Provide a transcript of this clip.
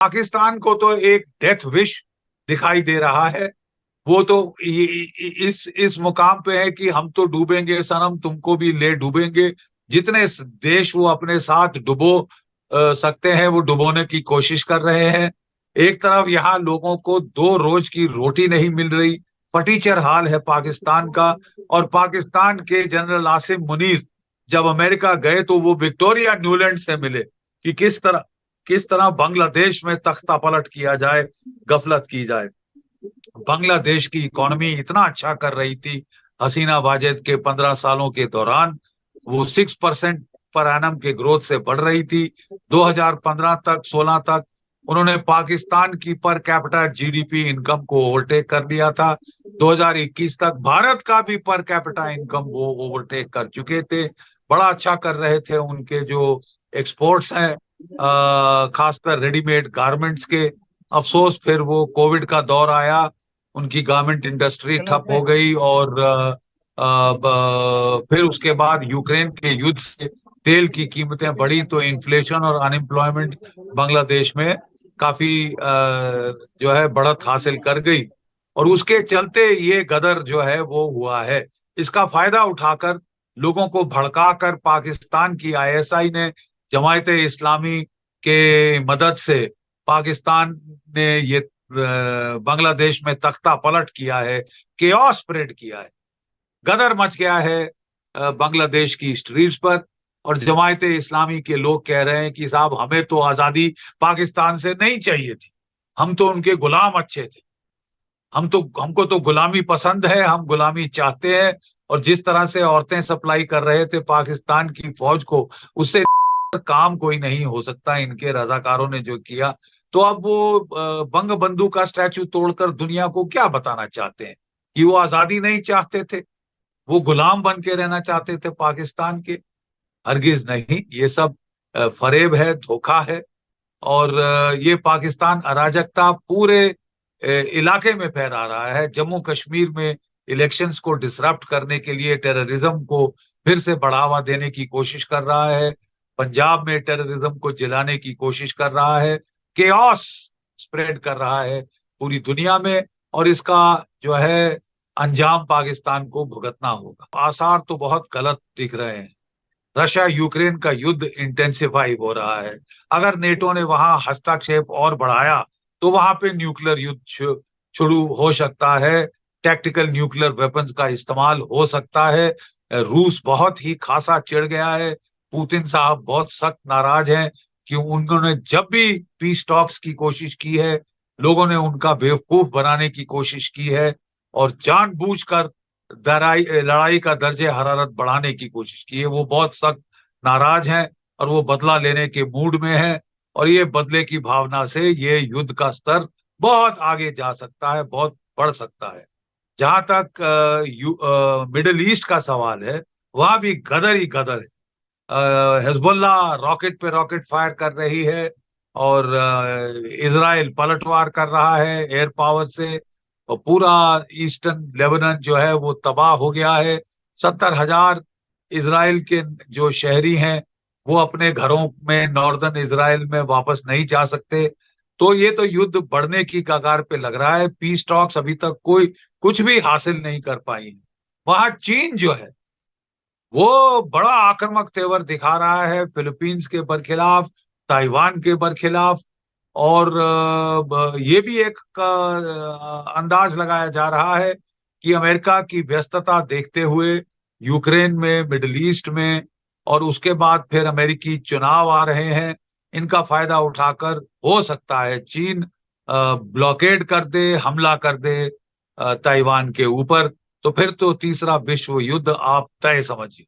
पाकिस्तान को तो एक डेथ विश दिखाई दे रहा है। वो तो इस मुकाम पे है कि हम तो डूबेंगे सनम, तुमको भी ले डूबेंगे। जितने देश वो अपने साथ डुबो सकते हैं वो डुबोने की कोशिश कर रहे हैं। एक तरफ यहाँ लोगों को 2 रोज की रोटी नहीं मिल रही, फटीचर हाल है पाकिस्तान का। और पाकिस्तान के जनरल आसिम मुनीर जब अमेरिका गए तो वो विक्टोरिया न्यूलैंड से मिले कि किस तरह बांग्लादेश में तख्ता पलट किया जाए, गफलत की जाए। बांग्लादेश की इकोनॉमी इतना अच्छा कर रही थी हसीना वाजेद के 15 सालों के दौरान। वो 6% पर एनम के ग्रोथ से बढ़ रही थी। 2015 तक 16 तक उन्होंने पाकिस्तान की पर कैपिटा जीडीपी इनकम को ओवरटेक कर लिया था। 2021 तक भारत का भी पर कैपिटा इनकम वो ओवरटेक कर चुके थे। बड़ा अच्छा कर रहे थे उनके जो एक्सपोर्ट्स हैं, खासकर रेडीमेड गारमेंट्स के। अफसोस फिर वो कोविड का दौर आया, उनकी गारमेंट इंडस्ट्री ठप हो गई। और फिर उसके बाद यूक्रेन के युद्ध से तेल की कीमतें बढ़ी तो इन्फ्लेशन और अनएम्प्लॉयमेंट बांग्लादेश में काफी जो है बढ़त हासिल कर गई। और उसके चलते ये गदर जो है वो हुआ है। इसका फायदा उठाकर लोगों को भड़काकर पाकिस्तान की आईएसआई ने, जमायत इस्लामी के मदद से पाकिस्तान ने ये बांग्लादेश में तख्ता पलट किया है, केओस स्प्रेड किया है, गदर मच गया है बांग्लादेश की स्ट्रीट्स पर। और जमायत इस्लामी के लोग कह रहे हैं कि साहब हमें तो आजादी पाकिस्तान से नहीं चाहिए थी, हम तो उनके गुलाम अच्छे थे, हमको तो गुलामी पसंद है, हम गुलामी चाहते हैं। और जिस तरह से औरतें सप्लाई कर रहे थे पाकिस्तान की फौज को, उससे काम कोई नहीं हो सकता। इनके रजाकारों ने जो किया, तो अब वो बंग बंधु का स्टैचू तोड़कर दुनिया को क्या बताना चाहते हैं कि वो आजादी नहीं चाहते थे, वो गुलाम बन के रहना चाहते थे पाकिस्तान के? हरगिज नहीं, ये सब फरेब है, धोखा है। और ये पाकिस्तान अराजकता पूरे इलाके में फैला रहा है। जम्मू कश्मीर में इलेक्शंस को डिसरप्ट करने के लिए टेररिज्म को फिर से बढ़ावा देने की कोशिश कर रहा है। पंजाब में टेररिज्म को जिलाने की कोशिश कर रहा है, केओस स्प्रेड कर रहा है पूरी दुनिया में। और इसका जो है अंजाम पाकिस्तान को भुगतना होगा। आसार तो बहुत गलत दिख रहे हैं। रशिया यूक्रेन का युद्ध इंटेंसिफाई हो रहा है। अगर नेटो ने वहां हस्तक्षेप और बढ़ाया तो वहां पे न्यूक्लियर युद्ध शुरू हो सकता है, टैक्टिकल न्यूक्लियर वेपन्स का इस्तेमाल हो सकता है। रूस बहुत ही खासा चिढ़ गया है, पुतिन साहब बहुत सख्त नाराज हैं कि उन्होंने जब भी पीस टॉक्स की कोशिश की है, लोगों ने उनका बेवकूफ बनाने की कोशिश की है और जानबूझकर लड़ाई का दर्जे हरारत बढ़ाने की कोशिश की है। वो बहुत सख्त नाराज हैं और वो बदला लेने के मूड में है। और ये बदले की भावना से ये युद्ध का स्तर बहुत आगे जा सकता है, बहुत बढ़ सकता है। जहां तक मिडिल ईस्ट का सवाल है, वहां भी गदर ही गदर है। हिजबुल्ला रॉकेट पे रॉकेट फायर कर रही है और इजराइल पलटवार कर रहा है एयर पावर से। और पूरा ईस्टर्न लेबनान जो है वो तबाह हो गया है। 70,000 इजराइल के जो शहरी हैं वो अपने घरों में नॉर्दर्न इजराइल में वापस नहीं जा सकते। तो ये तो युद्ध बढ़ने की कगार पे लग रहा है। पीस टॉक्स अभी तक कोई कुछ भी हासिल नहीं कर पाई है। वहां चीन जो है वो बड़ा आक्रामक तेवर दिखा रहा है फिलीपींस के बरखिलाफ, ताइवान के बरखिलाफ। और ये भी एक अंदाज लगाया जा रहा है कि अमेरिका की व्यस्तता देखते हुए यूक्रेन में, मिडिल ईस्ट में, और उसके बाद फिर अमेरिकी चुनाव आ रहे हैं, इनका फायदा उठाकर हो सकता है चीन ब्लॉकेड कर दे, हमला कर दे ताइवान के ऊपर। तो फिर तो तीसरा विश्व युद्ध आप तय समझिए।